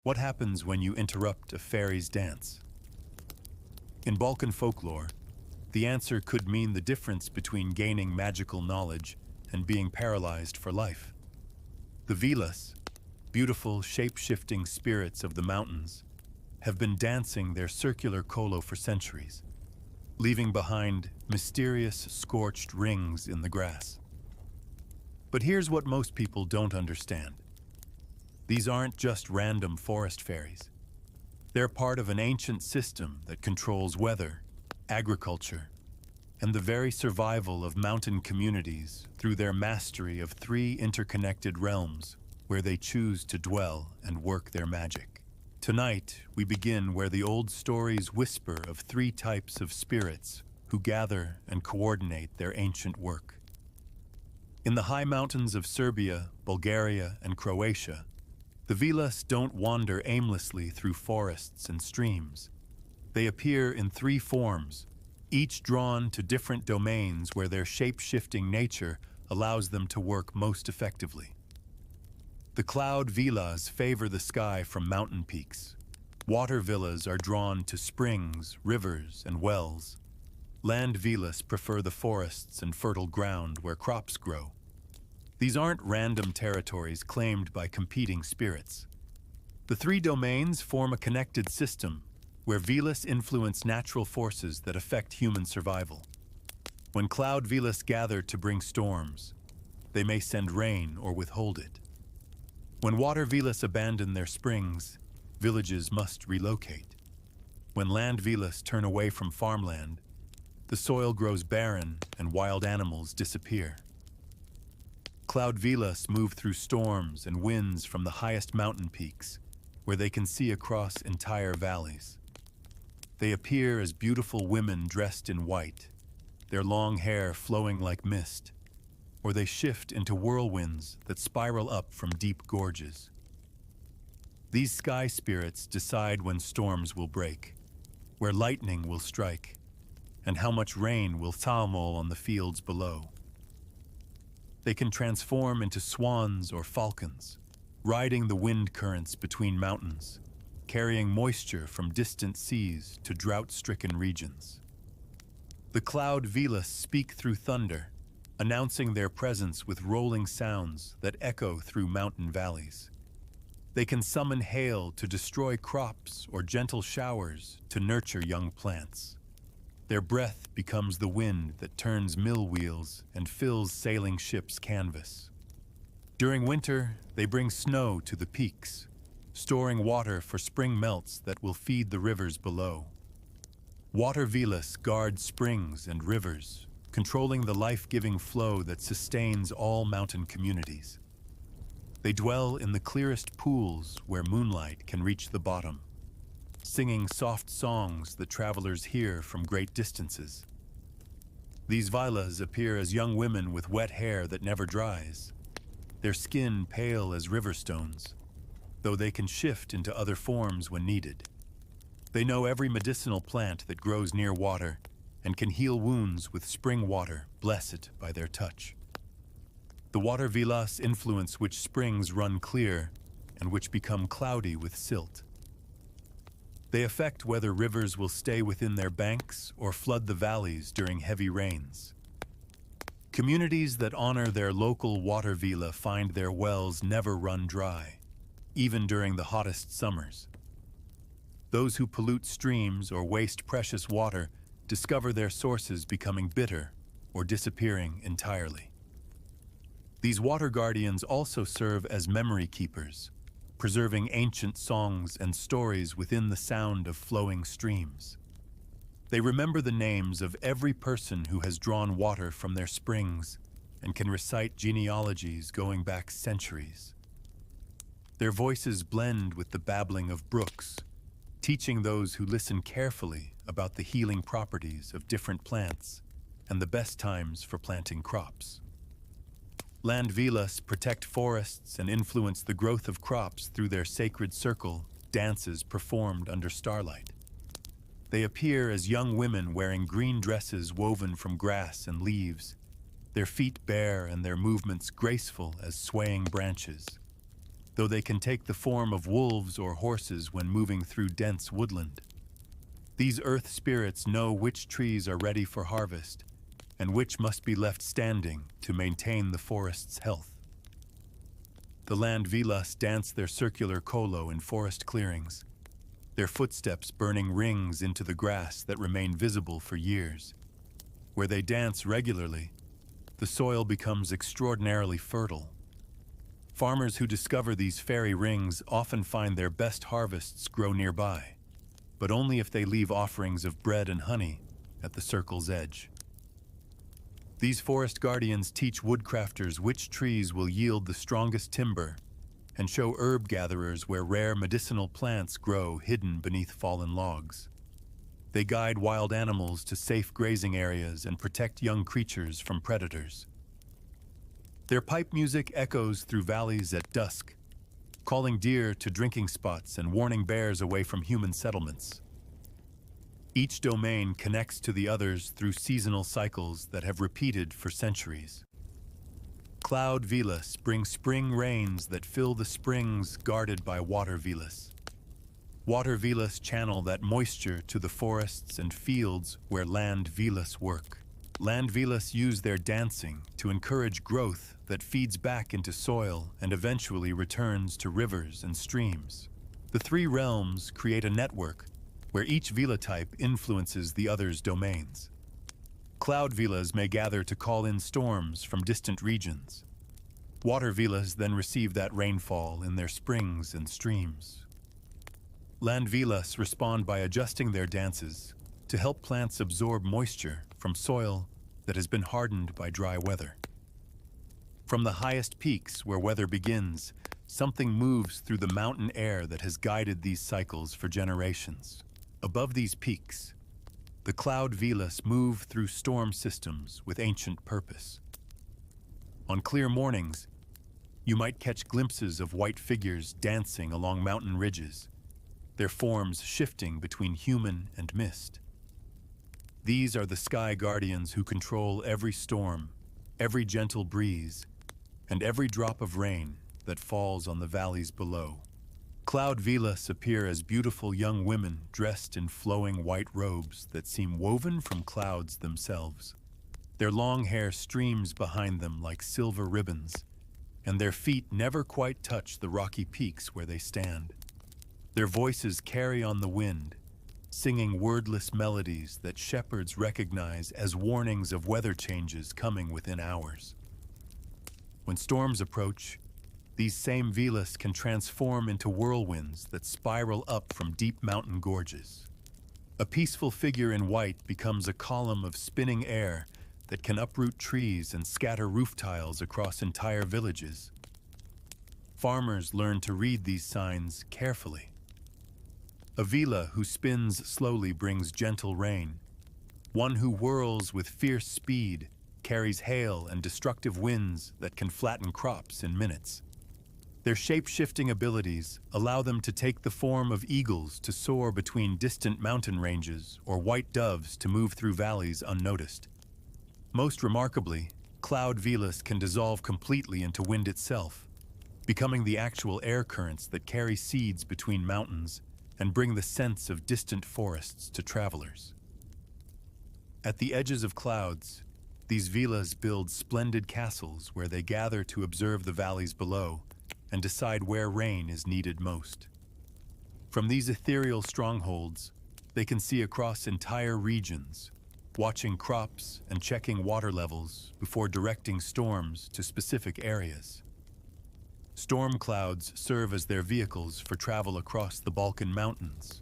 What happens when you interrupt a fairy's dance? In Balkan folklore, the answer could mean the difference between gaining magical knowledge and being paralyzed for life. The Vilas, beautiful shape-shifting spirits of the mountains, have been dancing their circular kolo for centuries, leaving behind mysterious scorched rings in the grass. But here's what most people don't understand. These aren't just random forest fairies. They're part of an ancient system that controls weather, agriculture, and the very survival of mountain communities through their mastery of three interconnected realms where they choose to dwell and work their magic. Tonight, we begin where the old stories whisper of three types of spirits who gather and coordinate their ancient work. In the high mountains of Serbia, Bulgaria, and Croatia, the Vilas don't wander aimlessly through forests and streams. They appear in three forms, each drawn to different domains where their shape-shifting nature allows them to work most effectively. The cloud villas favor the sky from mountain peaks. Water villas are drawn to springs, rivers, and wells. Land villas prefer the forests and fertile ground where crops grow. These aren't random territories claimed by competing spirits. The three domains form a connected system where Vilas influence natural forces that affect human survival. When cloud Vilas gather to bring storms, they may send rain or withhold it. When water Vilas abandon their springs, villages must relocate. When land Vilas turn away from farmland, the soil grows barren and wild animals disappear. Cloud Vilas move through storms and winds from the highest mountain peaks, where they can see across entire valleys. They appear as beautiful women dressed in white, their long hair flowing like mist, or they shift into whirlwinds that spiral up from deep gorges. These sky spirits decide when storms will break, where lightning will strike, and how much rain will fall on the fields below. They can transform into swans or falcons, riding the wind currents between mountains, carrying moisture from distant seas to drought-stricken regions. The cloud Vilas speak through thunder, announcing their presence with rolling sounds that echo through mountain valleys. They can summon hail to destroy crops or gentle showers to nurture young plants. Their breath becomes the wind that turns mill wheels and fills sailing ships' canvas. During winter, they bring snow to the peaks, storing water for spring melts that will feed the rivers below. Water Vilas guard springs and rivers, controlling the life-giving flow that sustains all mountain communities. They dwell in the clearest pools where moonlight can reach the bottom, singing soft songs that travelers hear from great distances. These Vilas appear as young women with wet hair that never dries, their skin pale as river stones, though they can shift into other forms when needed. They know every medicinal plant that grows near water and can heal wounds with spring water blessed by their touch. The water Vilas influence which springs run clear and which become cloudy with silt. They affect whether rivers will stay within their banks or flood the valleys during heavy rains. Communities that honor their local water vila find their wells never run dry, even during the hottest summers. Those who pollute streams or waste precious water discover their sources becoming bitter or disappearing entirely. These water guardians also serve as memory keepers, preserving ancient songs and stories within the sound of flowing streams. They remember the names of every person who has drawn water from their springs and can recite genealogies going back centuries. Their voices blend with the babbling of brooks, teaching those who listen carefully about the healing properties of different plants and the best times for planting crops. Land Vilas protect forests and influence the growth of crops through their sacred circle dances performed under starlight. They appear as young women wearing green dresses woven from grass and leaves, their feet bare and their movements graceful as swaying branches. though they can take the form of wolves or horses when moving through dense woodland. These earth spirits know which trees are ready for harvest and which must be left standing to maintain the forest's health. The land Vilas dance their circular kolo in forest clearings, their footsteps burning rings into the grass that remain visible for years. Where they dance regularly, the soil becomes extraordinarily fertile. Farmers who discover these fairy rings often find their best harvests grow nearby, but only if they leave offerings of bread and honey at the circle's edge. These forest guardians teach woodcrafters which trees will yield the strongest timber and show herb gatherers where rare medicinal plants grow hidden beneath fallen logs. They guide wild animals to safe grazing areas and protect young creatures from predators. Their pipe music echoes through valleys at dusk, calling deer to drinking spots and warning bears away from human settlements. Each domain connects to the others through seasonal cycles that have repeated for centuries. Cloud Vilas bring spring rains that fill the springs guarded by water Vilas. Water Vilas channel that moisture to the forests and fields where land Vilas work. Land Vilas use their dancing to encourage growth that feeds back into soil and eventually returns to rivers and streams. The three realms create a network where each Vila type influences the other's domains. Cloud Vilas may gather to call in storms from distant regions. Water Vilas then receive that rainfall in their springs and streams. Land Vilas respond by adjusting their dances to help plants absorb moisture from soil that has been hardened by dry weather. From the highest peaks where weather begins, something moves through the mountain air that has guided these cycles for generations. Above these peaks, the cloud Vilas move through storm systems with ancient purpose. On clear mornings, you might catch glimpses of white figures dancing along mountain ridges, their forms shifting between human and mist. These are the sky guardians who control every storm, every gentle breeze, and every drop of rain that falls on the valleys below. Cloud Vilas appear as beautiful young women dressed in flowing white robes that seem woven from clouds themselves. Their long hair streams behind them like silver ribbons, and their feet never quite touch the rocky peaks where they stand. Their voices carry on the wind, singing wordless melodies that shepherds recognize as warnings of weather changes coming within hours. When storms approach, these same Vilas can transform into whirlwinds that spiral up from deep mountain gorges. A peaceful figure in white becomes a column of spinning air that can uproot trees and scatter roof tiles across entire villages. Farmers learn to read these signs carefully. A Vila who spins slowly brings gentle rain. One who whirls with fierce speed carries hail and destructive winds that can flatten crops in minutes. Their shape-shifting abilities allow them to take the form of eagles to soar between distant mountain ranges or white doves to move through valleys unnoticed. Most remarkably, cloud Vilas can dissolve completely into wind itself, becoming the actual air currents that carry seeds between mountains and bring the scents of distant forests to travelers. At the edges of clouds, these Vilas build splendid castles where they gather to observe the valleys below and decide where rain is needed most. From these ethereal strongholds, they can see across entire regions, watching crops and checking water levels before directing storms to specific areas. Storm clouds serve as their vehicles for travel across the Balkan mountains,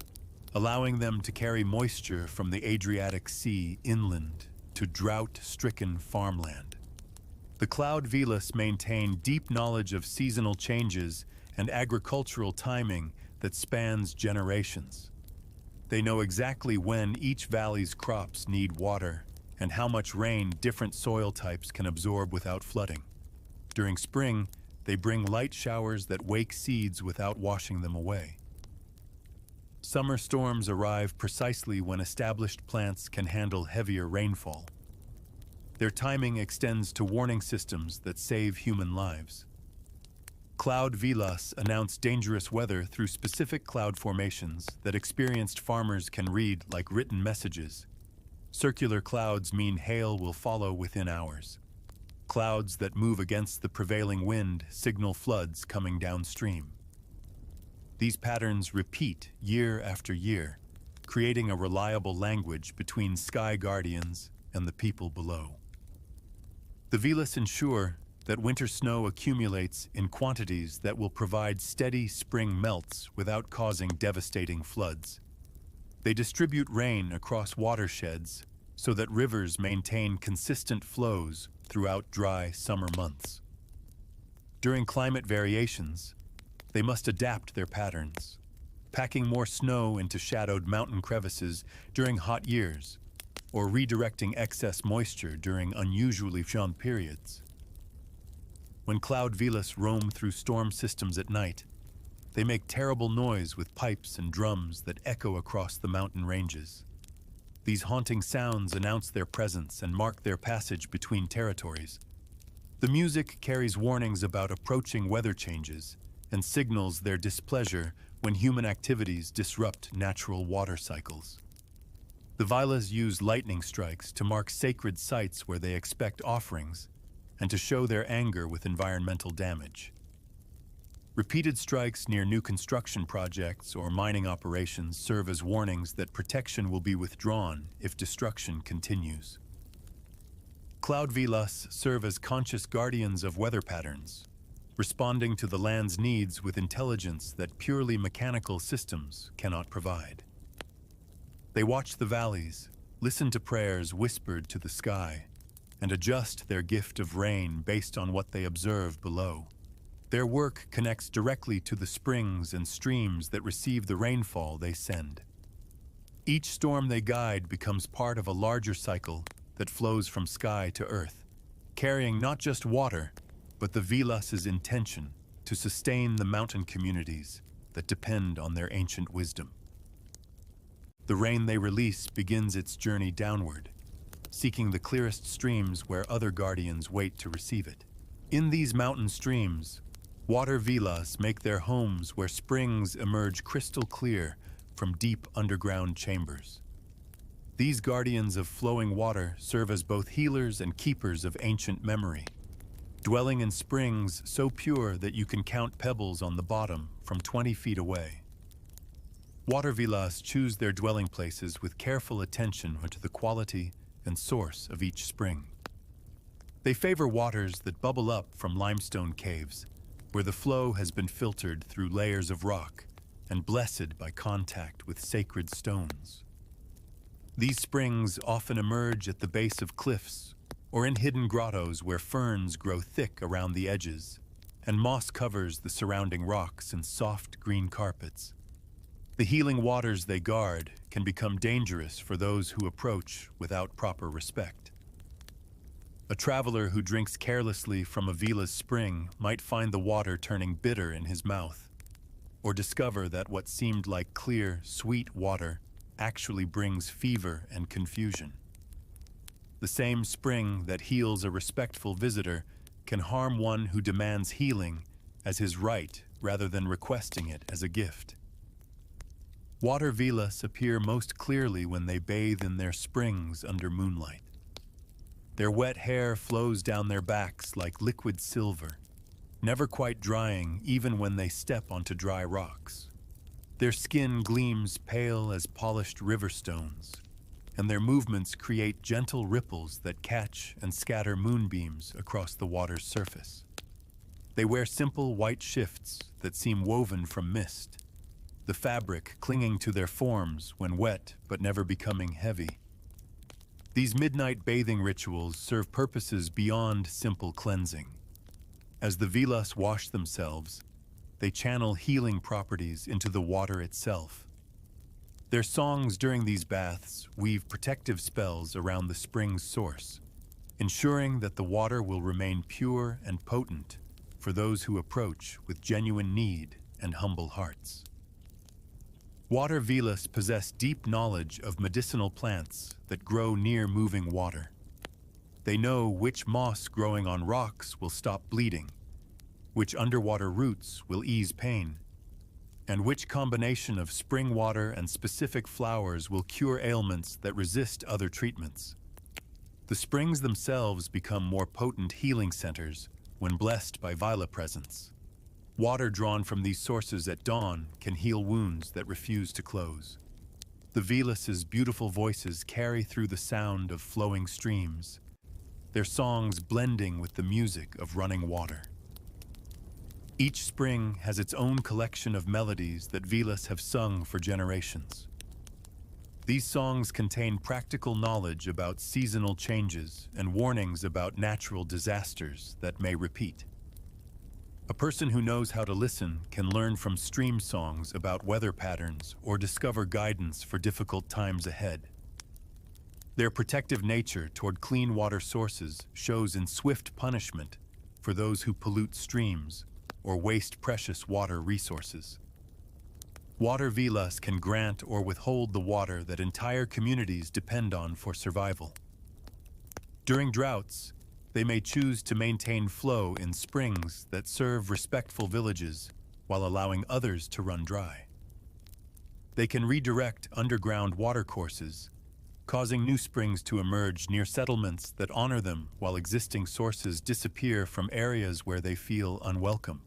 allowing them to carry moisture from the Adriatic Sea inland to drought-stricken farmland. The cloud Vilas maintain deep knowledge of seasonal changes and agricultural timing that spans generations. They know exactly when each valley's crops need water and how much rain different soil types can absorb without flooding. During spring, they bring light showers that wake seeds without washing them away. Summer storms arrive precisely when established plants can handle heavier rainfall. Their timing extends to warning systems that save human lives. Cloud vilas announce dangerous weather through specific cloud formations that experienced farmers can read like written messages. Circular clouds mean hail will follow within hours. Clouds that move against the prevailing wind signal floods coming downstream. These patterns repeat year after year, creating a reliable language between sky guardians and the people below. The vilas ensure that winter snow accumulates in quantities that will provide steady spring melts without causing devastating floods. They distribute rain across watersheds so that rivers maintain consistent flows throughout dry summer months. During climate variations, they must adapt their patterns, packing more snow into shadowed mountain crevices during hot years, or redirecting excess moisture during unusually warm periods. When cloud vilas roam through storm systems at night, they make terrible noise with pipes and drums that echo across the mountain ranges. These haunting sounds announce their presence and mark their passage between territories. The music carries warnings about approaching weather changes and signals their displeasure when human activities disrupt natural water cycles. The vilas use lightning strikes to mark sacred sites where they expect offerings and to show their anger with environmental damage. Repeated strikes near new construction projects or mining operations serve as warnings that protection will be withdrawn if destruction continues. Cloud vilas serve as conscious guardians of weather patterns, responding to the land's needs with intelligence that purely mechanical systems cannot provide. They watch the valleys, listen to prayers whispered to the sky, and adjust their gift of rain based on what they observe below. Their work connects directly to the springs and streams that receive the rainfall they send. Each storm they guide becomes part of a larger cycle that flows from sky to earth, carrying not just water, but the vilas' intention to sustain the mountain communities that depend on their ancient wisdom. The rain they release begins its journey downward, seeking the clearest streams where other guardians wait to receive it. In these mountain streams, water vilas make their homes where springs emerge crystal clear from deep underground chambers. These guardians of flowing water serve as both healers and keepers of ancient memory, dwelling in springs so pure that you can count pebbles on the bottom from 20 feet away. Water vilas choose their dwelling places with careful attention to the quality and source of each spring. They favor waters that bubble up from limestone caves, where the flow has been filtered through layers of rock and blessed by contact with sacred stones. These springs often emerge at the base of cliffs or in hidden grottos where ferns grow thick around the edges and moss covers the surrounding rocks in soft green carpets. The healing waters they guard can become dangerous for those who approach without proper respect. A traveler who drinks carelessly from a vila's spring might find the water turning bitter in his mouth, or discover that what seemed like clear, sweet water actually brings fever and confusion. The same spring that heals a respectful visitor can harm one who demands healing as his right rather than requesting it as a gift. Water vilas appear most clearly when they bathe in their springs under moonlight. Their wet hair flows down their backs like liquid silver, never quite drying even when they step onto dry rocks. Their skin gleams pale as polished river stones, and their movements create gentle ripples that catch and scatter moonbeams across the water's surface. They wear simple white shifts that seem woven from mist, the fabric clinging to their forms when wet but never becoming heavy. These midnight bathing rituals serve purposes beyond simple cleansing. As the vilas wash themselves, they channel healing properties into the water itself. Their songs during these baths weave protective spells around the spring's source, ensuring that the water will remain pure and potent for those who approach with genuine need and humble hearts. Water vilas possess deep knowledge of medicinal plants that grow near moving water. They know which moss growing on rocks will stop bleeding, which underwater roots will ease pain, and which combination of spring water and specific flowers will cure ailments that resist other treatments. The springs themselves become more potent healing centers when blessed by Vila presence. Water drawn from these sources at dawn can heal wounds that refuse to close. The Vilas' beautiful voices carry through the sound of flowing streams, their songs blending with the music of running water. Each spring has its own collection of melodies that Vilas have sung for generations. These songs contain practical knowledge about seasonal changes and warnings about natural disasters that may repeat. A person who knows how to listen can learn from stream songs about weather patterns or discover guidance for difficult times ahead. Their protective nature toward clean water sources shows in swift punishment for those who pollute streams or waste precious water resources. Water vilas can grant or withhold the water that entire communities depend on for survival. During droughts, they may choose to maintain flow in springs that serve respectful villages while allowing others to run dry. They can redirect underground watercourses, causing new springs to emerge near settlements that honor them while existing sources disappear from areas where they feel unwelcome.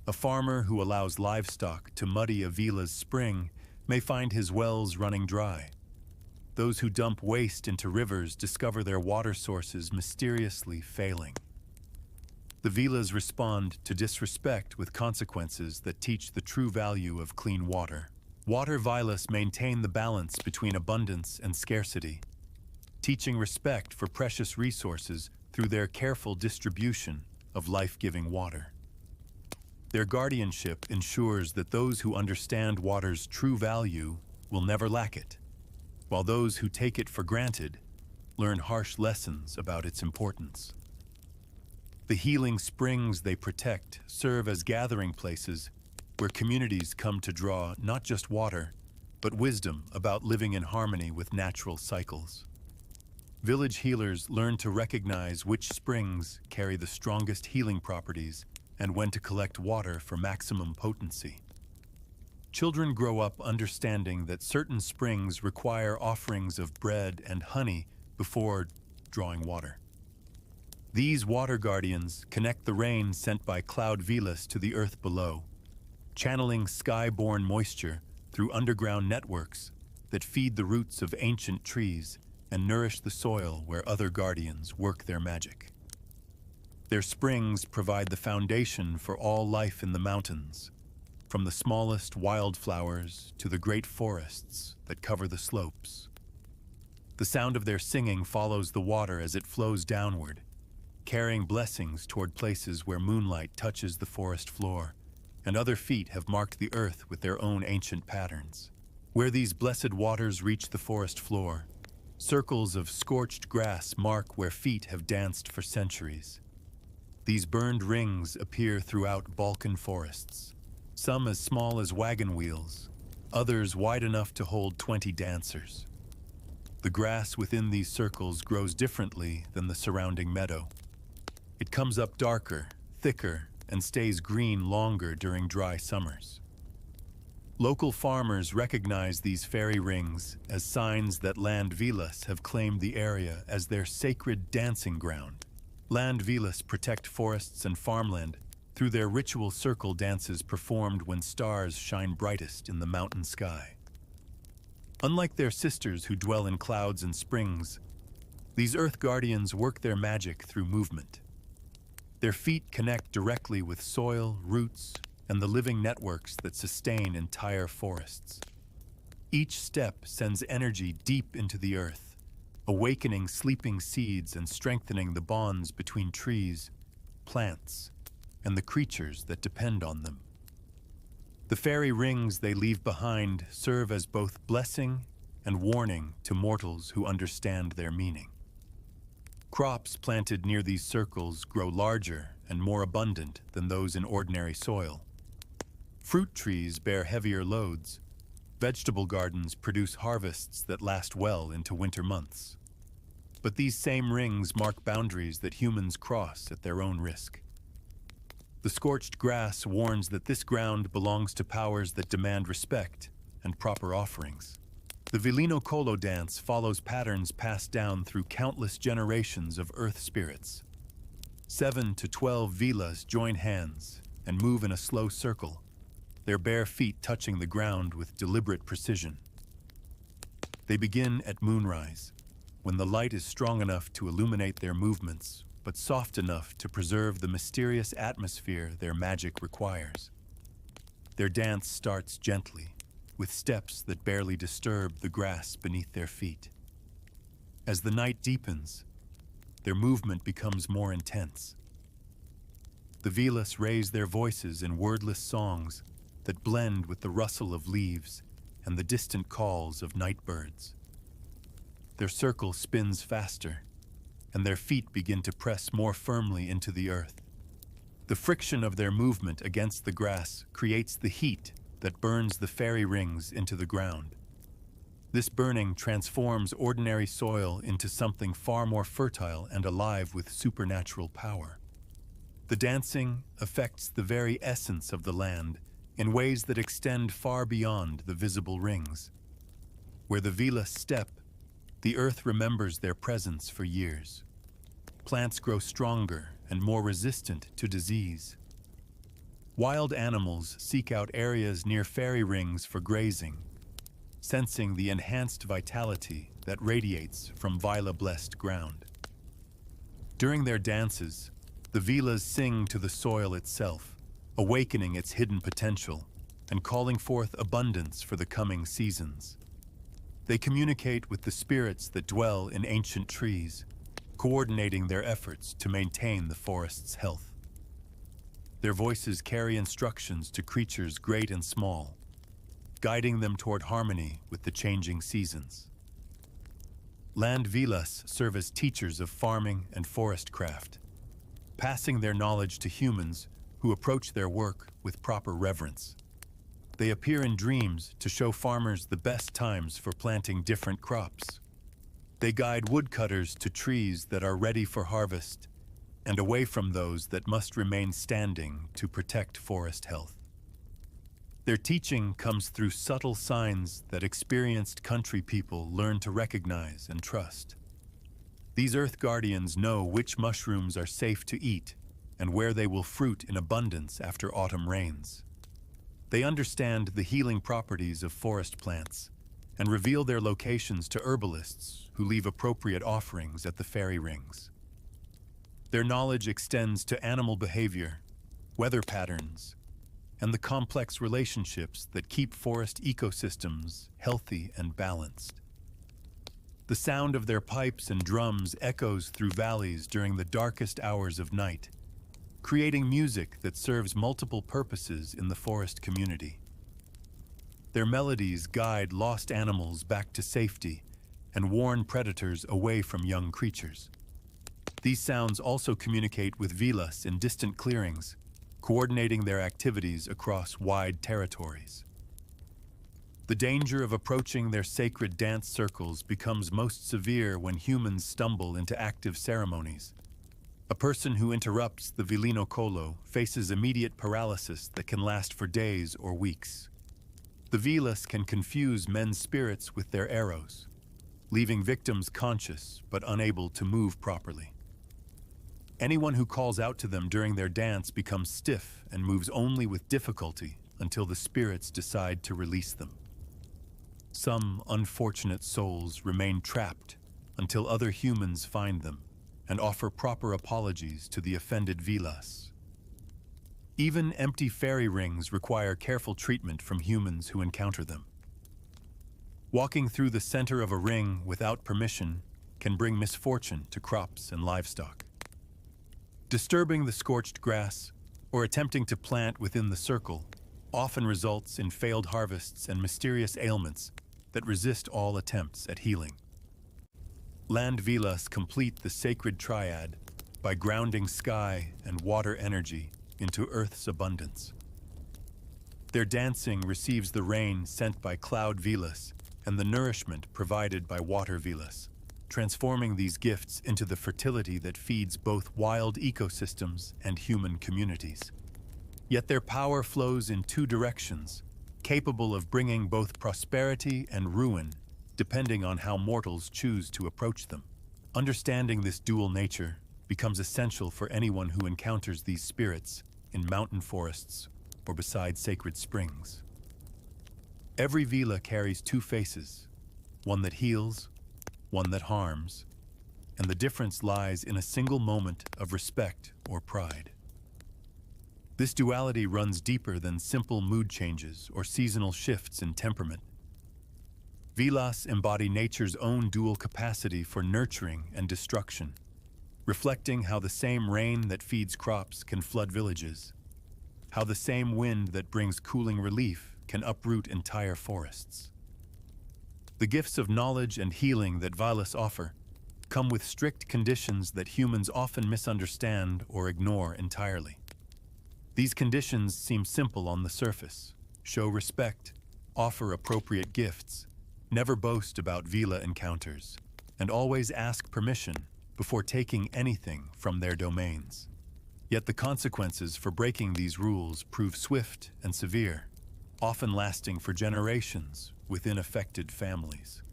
A farmer who allows livestock to muddy a vila's spring may find his wells running dry. Those who dump waste into rivers discover their water sources mysteriously failing. The vilas respond to disrespect with consequences that teach the true value of clean water. Water vilas maintain the balance between abundance and scarcity, teaching respect for precious resources through their careful distribution of life-giving water. Their guardianship ensures that those who understand water's true value will never lack it, while those who take it for granted learn harsh lessons about its importance. The healing springs they protect serve as gathering places where communities come to draw not just water, but wisdom about living in harmony with natural cycles. Village healers learn to recognize which springs carry the strongest healing properties and when to collect water for maximum potency. Children grow up understanding that certain springs require offerings of bread and honey before drawing water. These water guardians connect the rain sent by cloud vilas to the earth below, channeling sky-borne moisture through underground networks that feed the roots of ancient trees and nourish the soil where other guardians work their magic. Their springs provide the foundation for all life in the mountains, from the smallest wildflowers to the great forests that cover the slopes. The sound of their singing follows the water as it flows downward, carrying blessings toward places where moonlight touches the forest floor, and other feet have marked the earth with their own ancient patterns. Where these blessed waters reach the forest floor, circles of scorched grass mark where feet have danced for centuries. These burned rings appear throughout Balkan forests, some as small as wagon wheels, others wide enough to hold 20 dancers. The grass within these circles grows differently than the surrounding meadow. It comes up darker, thicker, and stays green longer during dry summers. Local farmers recognize these fairy rings as signs that land vilas have claimed the area as their sacred dancing ground. Land vilas protect forests and farmland through their ritual circle dances performed when stars shine brightest in the mountain sky. Unlike their sisters who dwell in clouds and springs, these earth guardians work their magic through movement. Their feet connect directly with soil, roots, and the living networks that sustain entire forests. Each step sends energy deep into the earth, awakening sleeping seeds and strengthening the bonds between trees, plants, and the creatures that depend on them. The fairy rings they leave behind serve as both blessing and warning to mortals who understand their meaning. Crops planted near these circles grow larger and more abundant than those in ordinary soil. Fruit trees bear heavier loads. Vegetable gardens produce harvests that last well into winter months. But these same rings mark boundaries that humans cross at their own risk. The scorched grass warns that this ground belongs to powers that demand respect and proper offerings. The vilino kolo dance follows patterns passed down through countless generations of earth spirits. 7 to 12 vilas join hands and move in a slow circle, their bare feet touching the ground with deliberate precision. They begin at moonrise, when the light is strong enough to illuminate their movements, but soft enough to preserve the mysterious atmosphere their magic requires. Their dance starts gently, with steps that barely disturb the grass beneath their feet. As the night deepens, their movement becomes more intense. The Vilas raise their voices in wordless songs that blend with the rustle of leaves and the distant calls of night birds. Their circle spins faster, and their feet begin to press more firmly into the earth. The friction of their movement against the grass creates the heat that burns the fairy rings into the ground. This burning transforms ordinary soil into something far more fertile and alive with supernatural power. The dancing affects the very essence of the land in ways that extend far beyond the visible rings. Where the Vilas step, the earth remembers their presence for years. Plants grow stronger and more resistant to disease. Wild animals seek out areas near fairy rings for grazing, sensing the enhanced vitality that radiates from Vila-blessed ground. During their dances, the Vilas sing to the soil itself, awakening its hidden potential and calling forth abundance for the coming seasons. They communicate with the spirits that dwell in ancient trees, coordinating their efforts to maintain the forest's health. Their voices carry instructions to creatures great and small, guiding them toward harmony with the changing seasons. Land Vilas serve as teachers of farming and forest craft, passing their knowledge to humans who approach their work with proper reverence. They appear in dreams to show farmers the best times for planting different crops. They guide woodcutters to trees that are ready for harvest and away from those that must remain standing to protect forest health. Their teaching comes through subtle signs that experienced country people learn to recognize and trust. These earth guardians know which mushrooms are safe to eat and where they will fruit in abundance after autumn rains. They understand the healing properties of forest plants and reveal their locations to herbalists who leave appropriate offerings at the fairy rings. Their knowledge extends to animal behavior, weather patterns, and the complex relationships that keep forest ecosystems healthy and balanced. The sound of their pipes and drums echoes through valleys during the darkest hours of night, creating music that serves multiple purposes in the forest community. Their melodies guide lost animals back to safety and warn predators away from young creatures. These sounds also communicate with Vilas in distant clearings, coordinating their activities across wide territories. The danger of approaching their sacred dance circles becomes most severe when humans stumble into active ceremonies. A person who interrupts the vilino kolo faces immediate paralysis that can last for days or weeks. The Vilas can confuse men's spirits with their arrows, leaving victims conscious but unable to move properly. Anyone who calls out to them during their dance becomes stiff and moves only with difficulty until the spirits decide to release them. Some unfortunate souls remain trapped until other humans find them and offer proper apologies to the offended Vilas. Even empty fairy rings require careful treatment from humans who encounter them. Walking through the center of a ring without permission can bring misfortune to crops and livestock. Disturbing the scorched grass or attempting to plant within the circle often results in failed harvests and mysterious ailments that resist all attempts at healing. Land Vilas complete the sacred triad by grounding sky and water energy into Earth's abundance. Their dancing receives the rain sent by cloud Vilas and the nourishment provided by water Vilas, transforming these gifts into the fertility that feeds both wild ecosystems and human communities. Yet their power flows in two directions, capable of bringing both prosperity and ruin, depending on how mortals choose to approach them. Understanding this dual nature becomes essential for anyone who encounters these spirits in mountain forests or beside sacred springs. Every Vila carries two faces, one that heals, one that harms, and the difference lies in a single moment of respect or pride. This duality runs deeper than simple mood changes or seasonal shifts in temperament. Vilas embody nature's own dual capacity for nurturing and destruction, reflecting how the same rain that feeds crops can flood villages, how the same wind that brings cooling relief can uproot entire forests. The gifts of knowledge and healing that Vilas offer come with strict conditions that humans often misunderstand or ignore entirely. These conditions seem simple on the surface: show respect, offer appropriate gifts, never boast about Vila encounters, and always ask permission before taking anything from their domains. Yet the consequences for breaking these rules prove swift and severe, often lasting for generations within affected families.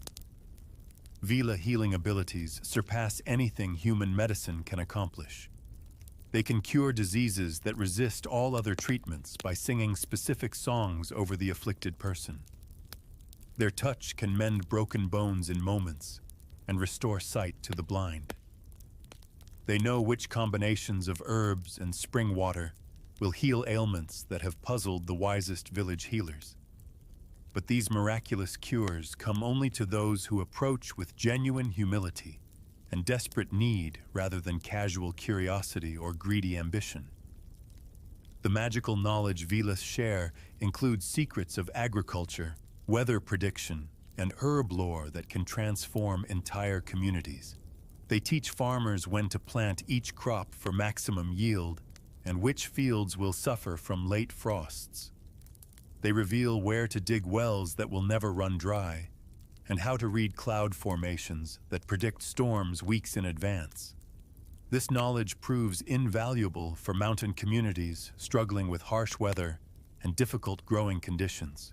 Vila healing abilities surpass anything human medicine can accomplish. They can cure diseases that resist all other treatments by singing specific songs over the afflicted person. Their touch can mend broken bones in moments and restore sight to the blind. They know which combinations of herbs and spring water will heal ailments that have puzzled the wisest village healers. But these miraculous cures come only to those who approach with genuine humility and desperate need rather than casual curiosity or greedy ambition. The magical knowledge Vilas share includes secrets of agriculture, weather prediction, and herb lore that can transform entire communities. They teach farmers when to plant each crop for maximum yield and which fields will suffer from late frosts. They reveal where to dig wells that will never run dry, and how to read cloud formations that predict storms weeks in advance. This knowledge proves invaluable for mountain communities struggling with harsh weather and difficult growing conditions.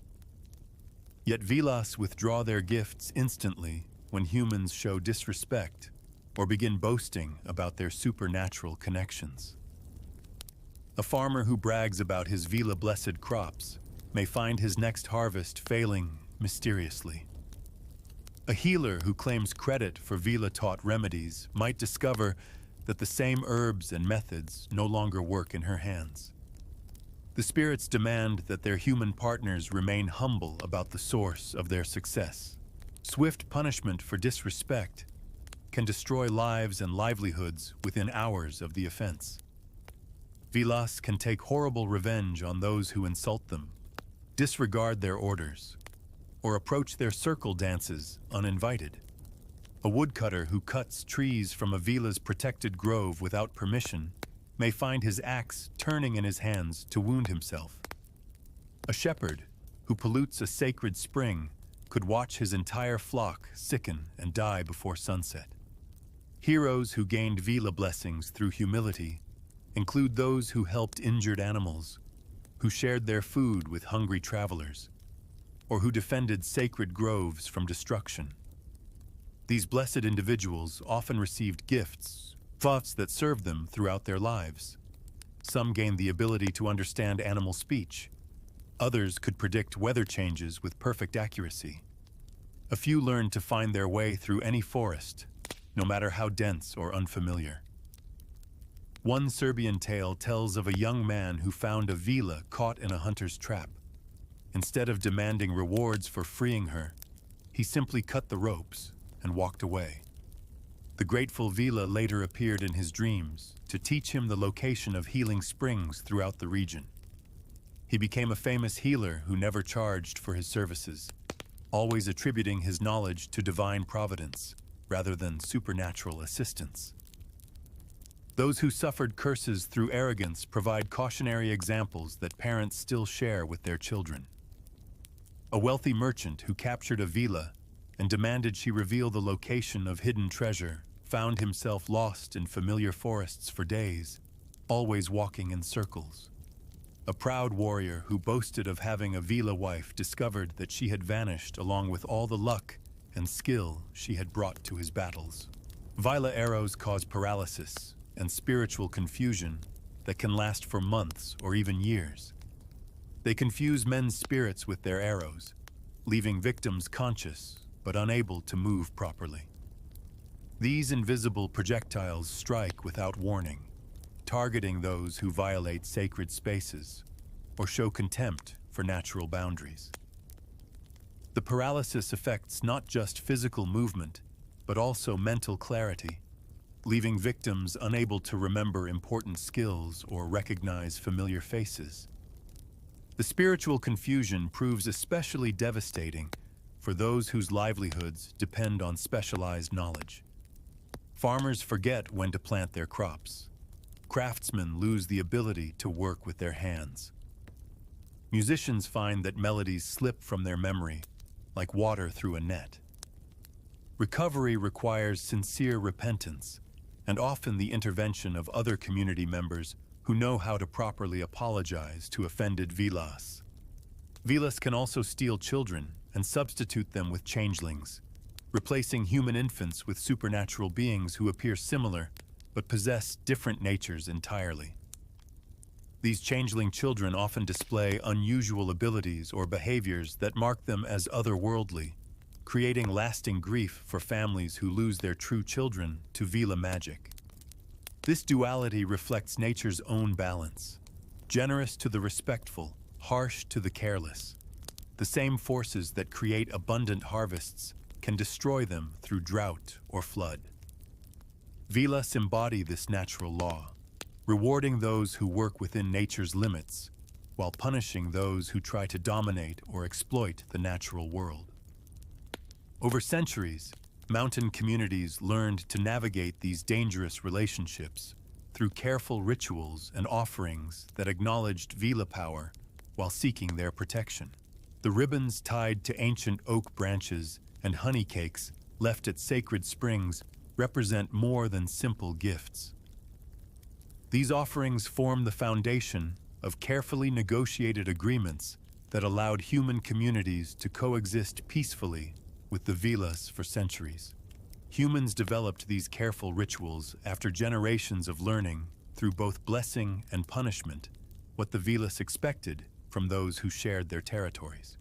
Yet Vilas withdraw their gifts instantly when humans show disrespect or begin boasting about their supernatural connections. A farmer who brags about his Vila-blessed crops may find his next harvest failing mysteriously. A healer who claims credit for Vila-taught remedies might discover that the same herbs and methods no longer work in her hands. The spirits demand that their human partners remain humble about the source of their success. Swift punishment for disrespect can destroy lives and livelihoods within hours of the offense. Vilas can take horrible revenge on those who insult them, disregard their orders, or approach their circle dances uninvited. A woodcutter who cuts trees from a Vila's protected grove without permission may find his axe turning in his hands to wound himself. A shepherd who pollutes a sacred spring could watch his entire flock sicken and die before sunset. Heroes who gained Vila blessings through humility include those who helped injured animals, who shared their food with hungry travelers, or who defended sacred groves from destruction. These blessed individuals often received gifts, thoughts that served them throughout their lives. Some gained the ability to understand animal speech. Others could predict weather changes with perfect accuracy. A few learned to find their way through any forest, no matter how dense or unfamiliar. One Serbian tale tells of a young man who found a Vila caught in a hunter's trap. Instead of demanding rewards for freeing her, he simply cut the ropes and walked away. The grateful Vila later appeared in his dreams to teach him the location of healing springs throughout the region. He became a famous healer who never charged for his services, always attributing his knowledge to divine providence rather than supernatural assistance. Those who suffered curses through arrogance provide cautionary examples that parents still share with their children. A wealthy merchant who captured a Vila and demanded she reveal the location of hidden treasure found himself lost in familiar forests for days, always walking in circles. A proud warrior who boasted of having a Vila wife discovered that she had vanished along with all the luck and skill she had brought to his battles. Vila arrows cause paralysis and spiritual confusion that can last for months or even years. They confuse men's spirits with their arrows, leaving victims conscious but unable to move properly. These invisible projectiles strike without warning, targeting those who violate sacred spaces or show contempt for natural boundaries. The paralysis affects not just physical movement, but also mental clarity, leaving victims unable to remember important skills or recognize familiar faces. The spiritual confusion proves especially devastating for those whose livelihoods depend on specialized knowledge. Farmers forget when to plant their crops. Craftsmen lose the ability to work with their hands. Musicians find that melodies slip from their memory, like water through a net. Recovery requires sincere repentance, and often the intervention of other community members who know how to properly apologize to offended Vilas. Vilas can also steal children and substitute them with changelings, replacing human infants with supernatural beings who appear similar but possess different natures entirely. These changeling children often display unusual abilities or behaviors that mark them as otherworldly, creating lasting grief for families who lose their true children to Vila magic. This duality reflects nature's own balance, generous to the respectful, harsh to the careless. The same forces that create abundant harvests can destroy them through drought or flood. Vilas embody this natural law, rewarding those who work within nature's limits, while punishing those who try to dominate or exploit the natural world. Over centuries, mountain communities learned to navigate these dangerous relationships through careful rituals and offerings that acknowledged Vila power while seeking their protection. The ribbons tied to ancient oak branches and honey cakes left at sacred springs represent more than simple gifts. These offerings form the foundation of carefully negotiated agreements that allowed human communities to coexist peacefully with the Vilas for centuries. Humans developed these careful rituals after generations of learning through both blessing and punishment what the Vilas expected from those who shared their territories.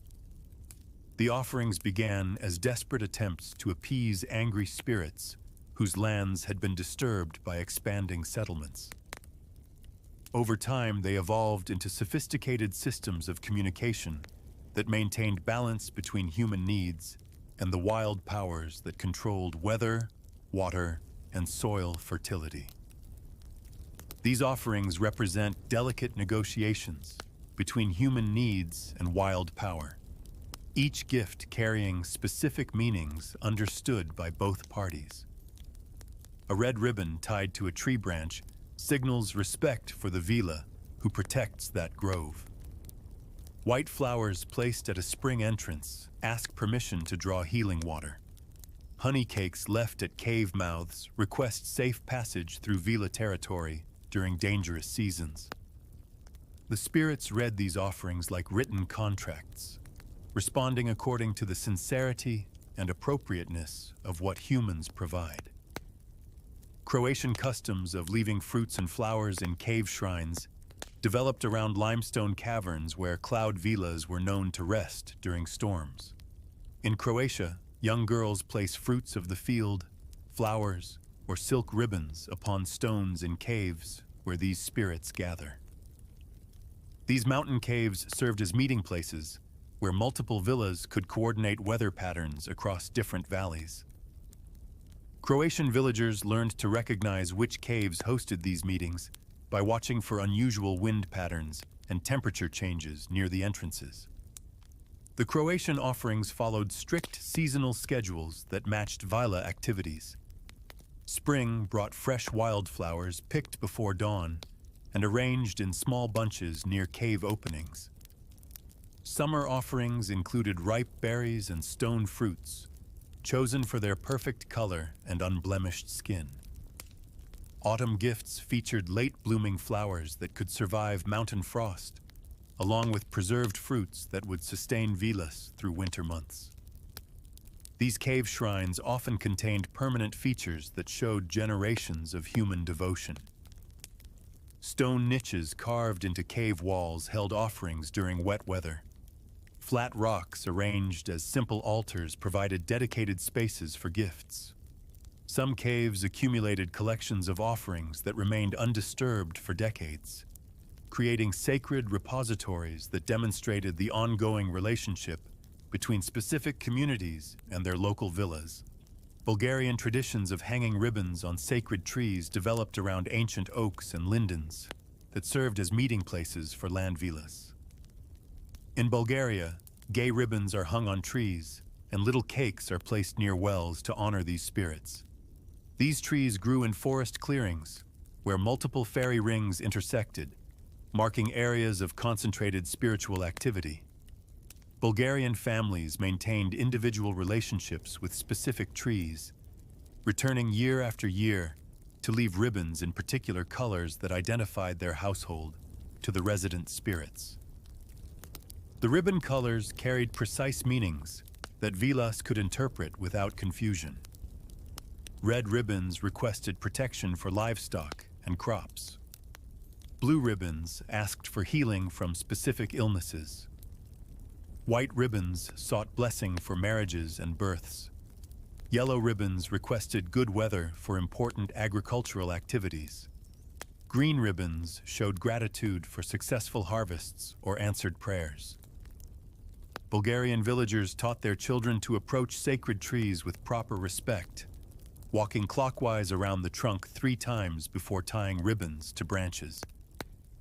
The offerings began as desperate attempts to appease angry spirits whose lands had been disturbed by expanding settlements. Over time, they evolved into sophisticated systems of communication that maintained balance between human needs and the wild powers that controlled weather, water, and soil fertility. These offerings represent delicate negotiations between human needs and wild power, each gift carrying specific meanings understood by both parties. A red ribbon tied to a tree branch signals respect for the Vila who protects that grove. White flowers placed at a spring entrance ask permission to draw healing water. Honey cakes left at cave mouths request safe passage through Vila territory during dangerous seasons. The spirits read these offerings like written contracts, responding according to the sincerity and appropriateness of what humans provide. Croatian customs of leaving fruits and flowers in cave shrines developed around limestone caverns where cloud villas were known to rest during storms. In Croatia, young girls place fruits of the field, flowers, or silk ribbons upon stones in caves where these spirits gather. These mountain caves served as meeting places where multiple villas could coordinate weather patterns across different valleys. Croatian villagers learned to recognize which caves hosted these meetings by watching for unusual wind patterns and temperature changes near the entrances. The Croatian offerings followed strict seasonal schedules that matched Vila activities. Spring brought fresh wildflowers picked before dawn and arranged in small bunches near cave openings. Summer offerings included ripe berries and stone fruits, chosen for their perfect color and unblemished skin. Autumn gifts featured late-blooming flowers that could survive mountain frost along with preserved fruits that would sustain Vilas through winter months. These cave shrines often contained permanent features that showed generations of human devotion. Stone niches carved into cave walls held offerings during wet weather. Flat rocks arranged as simple altars provided dedicated spaces for gifts. Some caves accumulated collections of offerings that remained undisturbed for decades, creating sacred repositories that demonstrated the ongoing relationship between specific communities and their local villas. Bulgarian traditions of hanging ribbons on sacred trees developed around ancient oaks and lindens that served as meeting places for land villas. In Bulgaria, gay ribbons are hung on trees, and little cakes are placed near wells to honor these spirits. These trees grew in forest clearings, where multiple fairy rings intersected, marking areas of concentrated spiritual activity. Bulgarian families maintained individual relationships with specific trees, returning year after year to leave ribbons in particular colors that identified their household to the resident spirits. The ribbon colors carried precise meanings that Vilas could interpret without confusion. Red ribbons requested protection for livestock and crops. Blue ribbons asked for healing from specific illnesses. White ribbons sought blessing for marriages and births. Yellow ribbons requested good weather for important agricultural activities. Green ribbons showed gratitude for successful harvests or answered prayers. Bulgarian villagers taught their children to approach sacred trees with proper respect, walking clockwise around the trunk 3 times before tying ribbons to branches.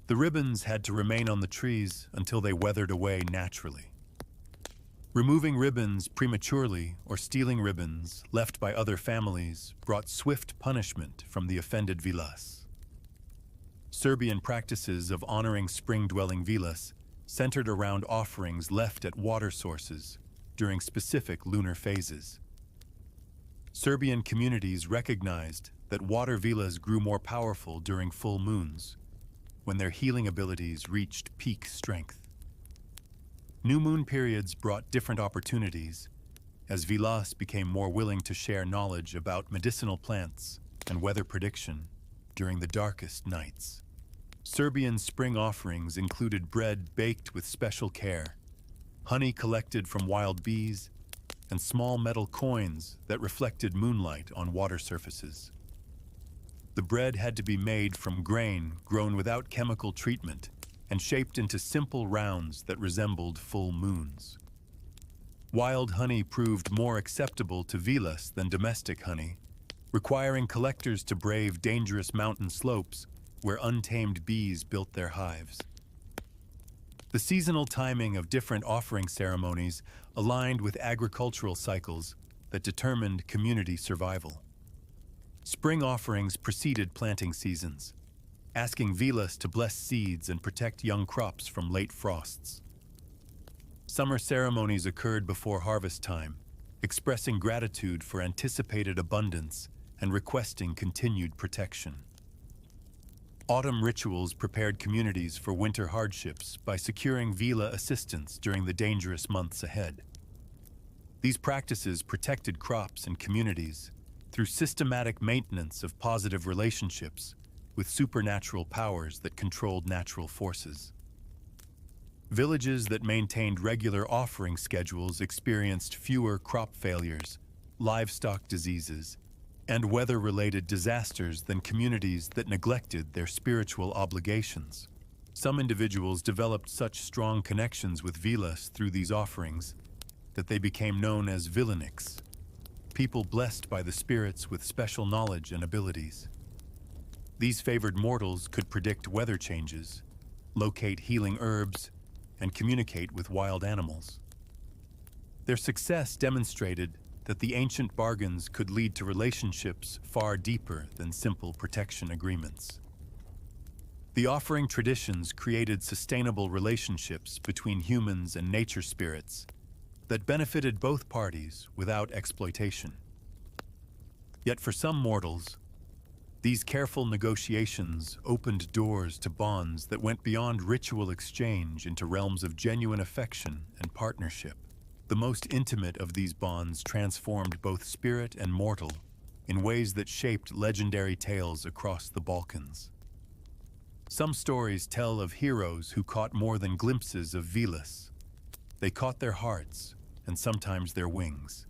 The ribbons had to remain on the trees until they weathered away naturally. Removing ribbons prematurely or stealing ribbons left by other families brought swift punishment from the offended Vilas. Serbian practices of honoring spring-dwelling Vilas centered around offerings left at water sources during specific lunar phases. Serbian communities recognized that water Vilas grew more powerful during full moons, when their healing abilities reached peak strength. New moon periods brought different opportunities, as Vilas became more willing to share knowledge about medicinal plants and weather prediction during the darkest nights. Serbian spring offerings included bread baked with special care, honey collected from wild bees, and small metal coins that reflected moonlight on water surfaces. The bread had to be made from grain grown without chemical treatment and shaped into simple rounds that resembled full moons. Wild honey proved more acceptable to Vilas than domestic honey, requiring collectors to brave dangerous mountain slopes where untamed bees built their hives. The seasonal timing of different offering ceremonies aligned with agricultural cycles that determined community survival. Spring offerings preceded planting seasons, asking Vilas to bless seeds and protect young crops from late frosts. Summer ceremonies occurred before harvest time, expressing gratitude for anticipated abundance and requesting continued protection. Autumn rituals prepared communities for winter hardships by securing Vila assistance during the dangerous months ahead. These practices protected crops and communities through systematic maintenance of positive relationships with supernatural powers that controlled natural forces. Villages that maintained regular offering schedules experienced fewer crop failures, livestock diseases, and weather-related disasters than communities that neglected their spiritual obligations. Some individuals developed such strong connections with Vilas through these offerings that they became known as viliniks, people blessed by the spirits with special knowledge and abilities. These favored mortals could predict weather changes, locate healing herbs, and communicate with wild animals. Their success demonstrated that the ancient bargains could lead to relationships far deeper than simple protection agreements. The offering traditions created sustainable relationships between humans and nature spirits that benefited both parties without exploitation. Yet for some mortals, These careful negotiations opened doors to bonds that went beyond ritual exchange into realms of genuine affection and partnership. The most intimate of these bonds transformed both spirit and mortal in ways that shaped legendary tales across the Balkans. Some stories tell of heroes who caught more than glimpses of Vilas. They caught their hearts and sometimes their wings.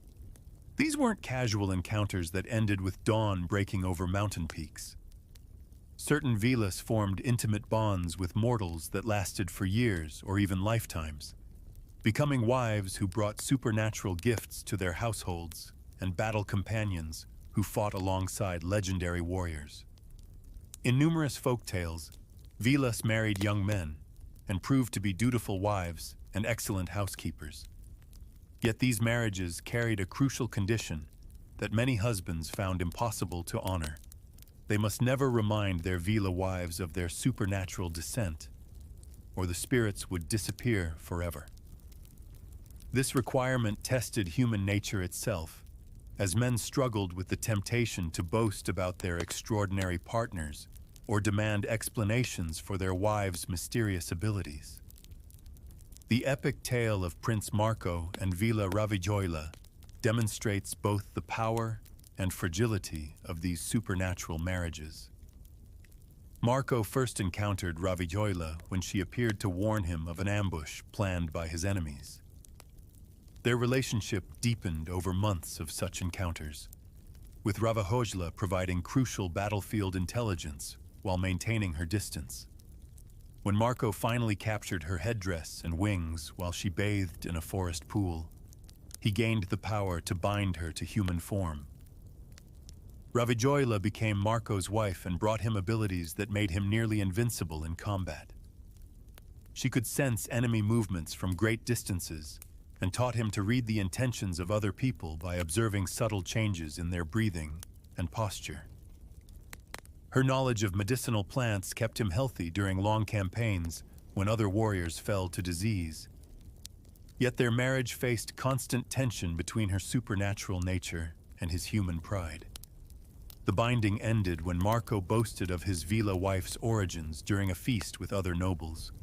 These weren't casual encounters that ended with dawn breaking over mountain peaks. Certain Vilas formed intimate bonds with mortals that lasted for years or even lifetimes, becoming wives who brought supernatural gifts to their households and battle companions who fought alongside legendary warriors. In numerous folk tales, Vilas married young men and proved to be dutiful wives and excellent housekeepers. Yet these marriages carried a crucial condition that many husbands found impossible to honor. They must never remind their Vila wives of their supernatural descent, or the spirits would disappear forever. This requirement tested human nature itself, as men struggled with the temptation to boast about their extraordinary partners or demand explanations for their wives' mysterious abilities. The epic tale of Prince Marco and Vila Ravijoila demonstrates both the power and fragility of these supernatural marriages. Marco first encountered Ravijoila when she appeared to warn him of an ambush planned by his enemies. Their relationship deepened over months of such encounters, with Ravijoila providing crucial battlefield intelligence while maintaining her distance. When Marco finally captured her headdress and wings while she bathed in a forest pool, he gained the power to bind her to human form. Ravijoila became Marco's wife and brought him abilities that made him nearly invincible in combat. She could sense enemy movements from great distances and taught him to read the intentions of other people by observing subtle changes in their breathing and posture. Her knowledge of medicinal plants kept him healthy during long campaigns when other warriors fell to disease. Yet their marriage faced constant tension between her supernatural nature and his human pride. The binding ended when Marco boasted of his Vila wife's origins during a feast with other nobles.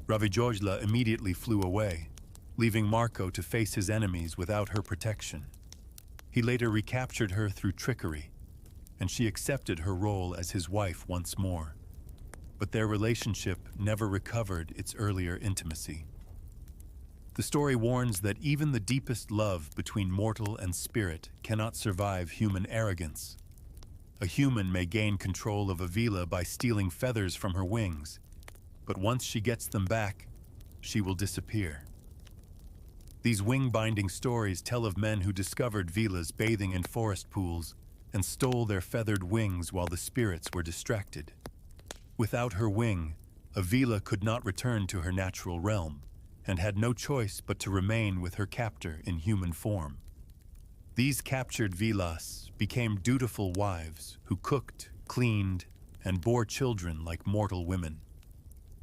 Ravijoila immediately flew away, leaving Marco to face his enemies without her protection. He later recaptured her through trickery, and she accepted her role as his wife once more. But their relationship never recovered its earlier intimacy. The story warns that even the deepest love between mortal and spirit cannot survive human arrogance. A human may gain control of a Vila by stealing feathers from her wings, but once she gets them back, she will disappear. These wing-binding stories tell of men who discovered Vilas bathing in forest pools and stole their feathered wings while the spirits were distracted. Without her wing, a Vila could not return to her natural realm, and had no choice but to remain with her captor in human form. These captured Vilas became dutiful wives who cooked, cleaned, and bore children like mortal women.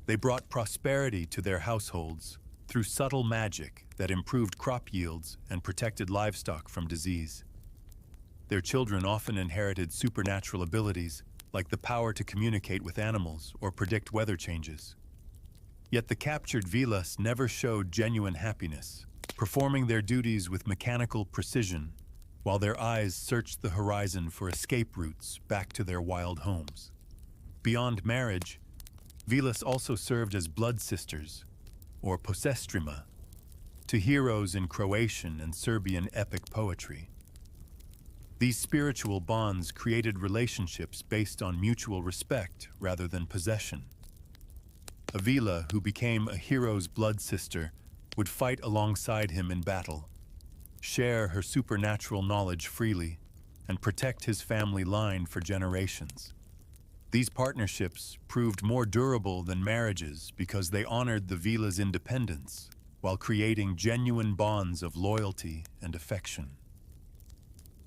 They brought prosperity to their households through subtle magic that improved crop yields and protected livestock from disease. Their children often inherited supernatural abilities, like the power to communicate with animals or predict weather changes. Yet the captured Vilas never showed genuine happiness, performing their duties with mechanical precision, while their eyes searched the horizon for escape routes back to their wild homes. Beyond marriage, Vilas also served as blood sisters, or posestrima, to heroes in Croatian and Serbian epic poetry. These spiritual bonds created relationships based on mutual respect rather than possession. A Vila who became a hero's blood sister would fight alongside him in battle, share her supernatural knowledge freely, and protect his family line for generations. These partnerships proved more durable than marriages because they honored the Vila's independence while creating genuine bonds of loyalty and affection.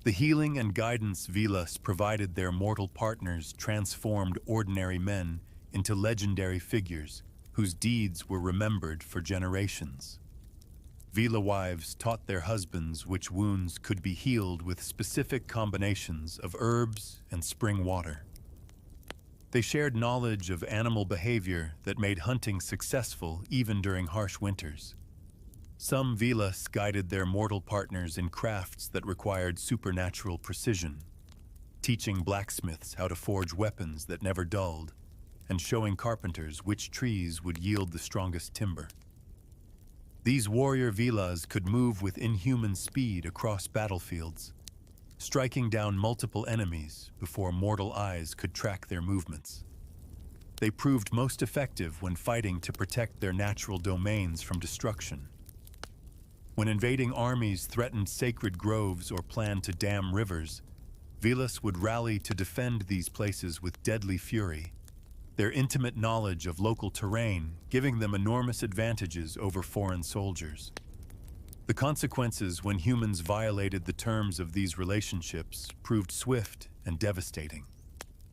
The healing and guidance Vilas provided their mortal partners transformed ordinary men into legendary figures whose deeds were remembered for generations. Vila wives taught their husbands which wounds could be healed with specific combinations of herbs and spring water. They shared knowledge of animal behavior that made hunting successful even during harsh winters. Some Vilas guided their mortal partners in crafts that required supernatural precision, teaching blacksmiths how to forge weapons that never dulled, and showing carpenters which trees would yield the strongest timber. These warrior Vilas could move with inhuman speed across battlefields, striking down multiple enemies before mortal eyes could track their movements. They proved most effective when fighting to protect their natural domains from destruction. When invading armies threatened sacred groves or planned to dam rivers, Vilas would rally to defend these places with deadly fury, their intimate knowledge of local terrain giving them enormous advantages over foreign soldiers. The consequences when humans violated the terms of these relationships proved swift and devastating.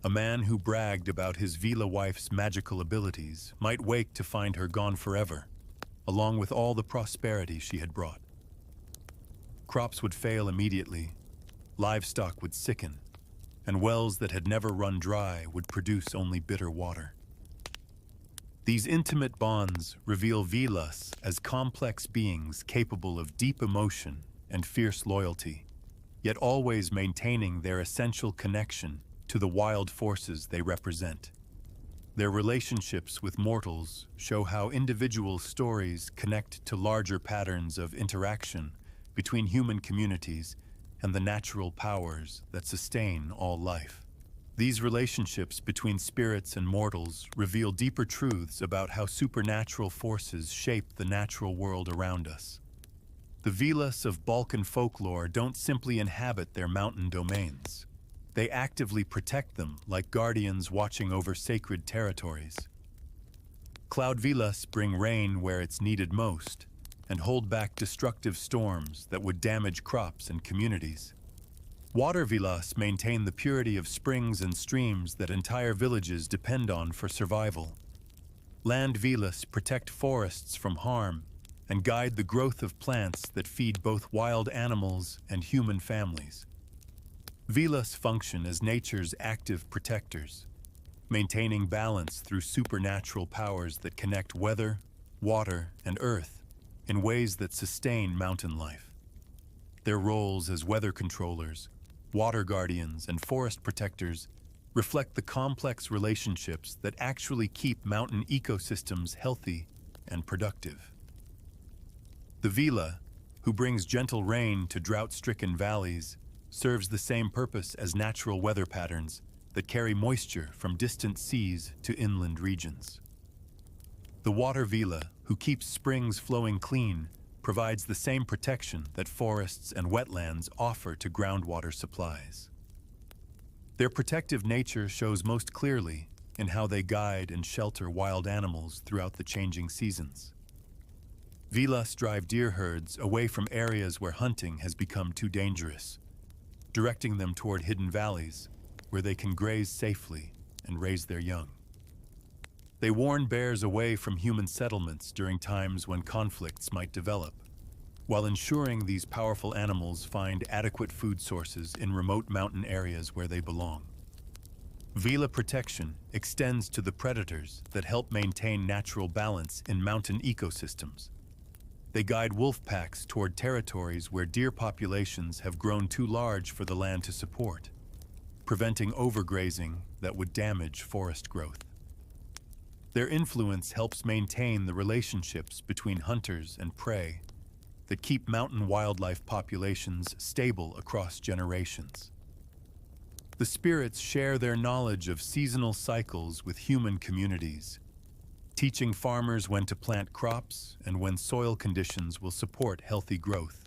A man who bragged about his Vila wife's magical abilities might wake to find her gone forever, along with all the prosperity she had brought. Crops would fail immediately, livestock would sicken, and wells that had never run dry would produce only bitter water. These intimate bonds reveal Vilas as complex beings capable of deep emotion and fierce loyalty, yet always maintaining their essential connection to the wild forces they represent. Their relationships with mortals show how individual stories connect to larger patterns of interaction between human communities and the natural powers that sustain all life. These relationships between spirits and mortals reveal deeper truths about how supernatural forces shape the natural world around us. The Vilas of Balkan folklore don't simply inhabit their mountain domains. They actively protect them like guardians watching over sacred territories. Cloud Vilas bring rain where it's needed most and hold back destructive storms that would damage crops and communities. Water Vilas maintain the purity of springs and streams that entire villages depend on for survival. Land Vilas protect forests from harm and guide the growth of plants that feed both wild animals and human families. Vilas function as nature's active protectors, maintaining balance through supernatural powers that connect weather, water, and earth in ways that sustain mountain life. Their roles as weather controllers, water guardians, and forest protectors reflect the complex relationships that actually keep mountain ecosystems healthy and productive. The Vila, who brings gentle rain to drought-stricken valleys, serves the same purpose as natural weather patterns that carry moisture from distant seas to inland regions. The Water Vila, who keeps springs flowing clean, provides the same protection that forests and wetlands offer to groundwater supplies. Their protective nature shows most clearly in how they guide and shelter wild animals throughout the changing seasons. Vilas drive deer herds away from areas where hunting has become too dangerous, directing them toward hidden valleys where they can graze safely and raise their young. They warn bears away from human settlements during times when conflicts might develop, while ensuring these powerful animals find adequate food sources in remote mountain areas where they belong. Vila protection extends to the predators that help maintain natural balance in mountain ecosystems. They guide wolf packs toward territories where deer populations have grown too large for the land to support, preventing overgrazing that would damage forest growth. Their influence helps maintain the relationships between hunters and prey that keep mountain wildlife populations stable across generations. The spirits share their knowledge of seasonal cycles with human communities, teaching farmers when to plant crops and when soil conditions will support healthy growth.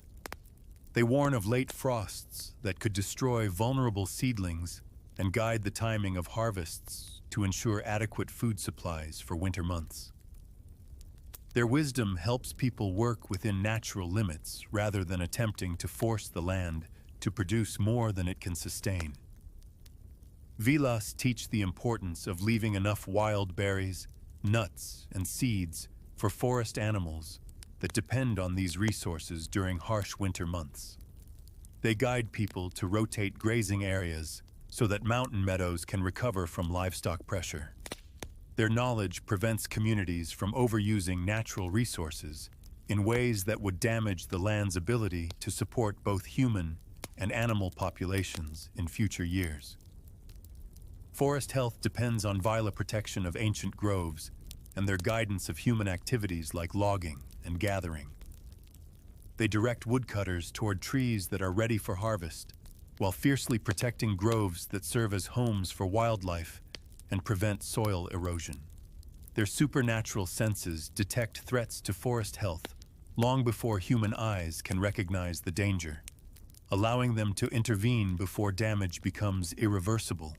They warn of late frosts that could destroy vulnerable seedlings and guide the timing of harvests to ensure adequate food supplies for winter months. Their wisdom helps people work within natural limits rather than attempting to force the land to produce more than it can sustain. Vilas teach the importance of leaving enough wild berries, nuts, and seeds for forest animals that depend on these resources during harsh winter months. They guide people to rotate grazing areas so that mountain meadows can recover from livestock pressure. Their knowledge prevents communities from overusing natural resources in ways that would damage the land's ability to support both human and animal populations in future years. Forest health depends on Vila protection of ancient groves and their guidance of human activities like logging and gathering. They direct woodcutters toward trees that are ready for harvest, while fiercely protecting groves that serve as homes for wildlife and prevent soil erosion. Their supernatural senses detect threats to forest health long before human eyes can recognize the danger, allowing them to intervene before damage becomes irreversible.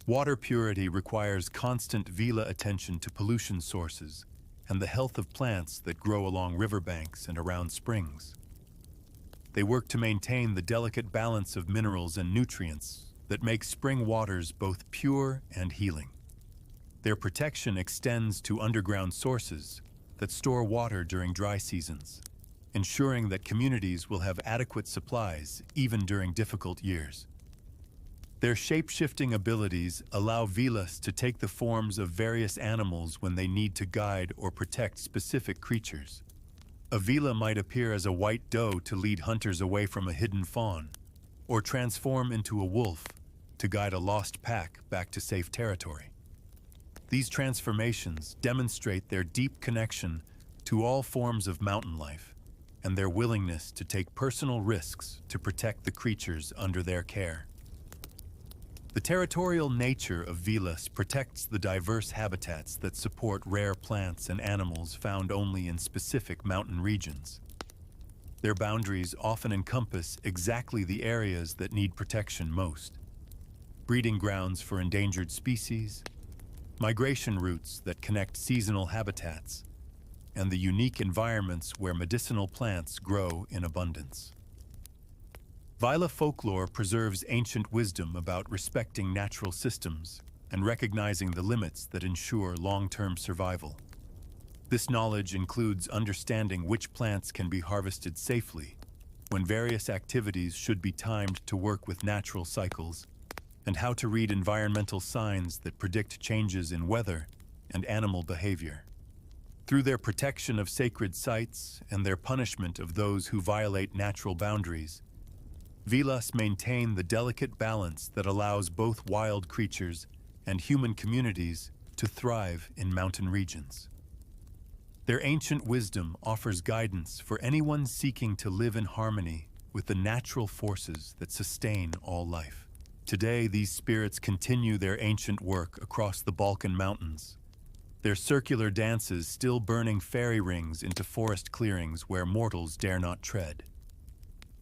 Water purity requires constant Vila attention to pollution sources and the health of plants that grow along riverbanks and around springs. They work to maintain the delicate balance of minerals and nutrients that make spring waters both pure and healing. Their protection extends to underground sources that store water during dry seasons, ensuring that communities will have adequate supplies even during difficult years. Their shape-shifting abilities allow Vilas to take the forms of various animals when they need to guide or protect specific creatures. A Vila might appear as a white doe to lead hunters away from a hidden fawn, or transform into a wolf to guide a lost pack back to safe territory. These transformations demonstrate their deep connection to all forms of mountain life and their willingness to take personal risks to protect the creatures under their care. The territorial nature of Vilas protects the diverse habitats that support rare plants and animals found only in specific mountain regions. Their boundaries often encompass exactly the areas that need protection most: breeding grounds for endangered species, migration routes that connect seasonal habitats, and the unique environments where medicinal plants grow in abundance. Vila folklore preserves ancient wisdom about respecting natural systems and recognizing the limits that ensure long-term survival. This knowledge includes understanding which plants can be harvested safely, when various activities should be timed to work with natural cycles, and how to read environmental signs that predict changes in weather and animal behavior. Through their protection of sacred sites and their punishment of those who violate natural boundaries, Vilas maintain the delicate balance that allows both wild creatures and human communities to thrive in mountain regions. Their ancient wisdom offers guidance for anyone seeking to live in harmony with the natural forces that sustain all life. Today, these spirits continue their ancient work across the Balkan mountains, their circular dances still burning fairy rings into forest clearings where mortals dare not tread.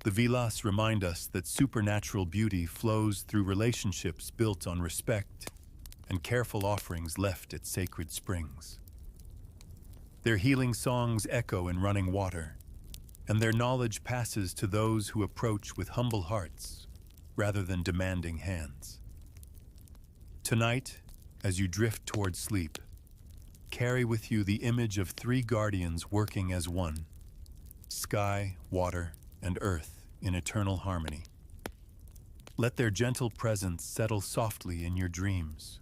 The Vilas remind us that supernatural beauty flows through relationships built on respect and careful offerings left at sacred springs. Their healing songs echo in running water, and their knowledge passes to those who approach with humble hearts rather than demanding hands. Tonight, as you drift toward sleep, carry with you the image of three guardians working as one: sky, water, and earth in eternal harmony. Let their gentle presence settle softly in your dreams,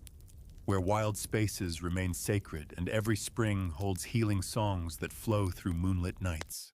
where wild spaces remain sacred and every spring holds healing songs that flow through moonlit nights.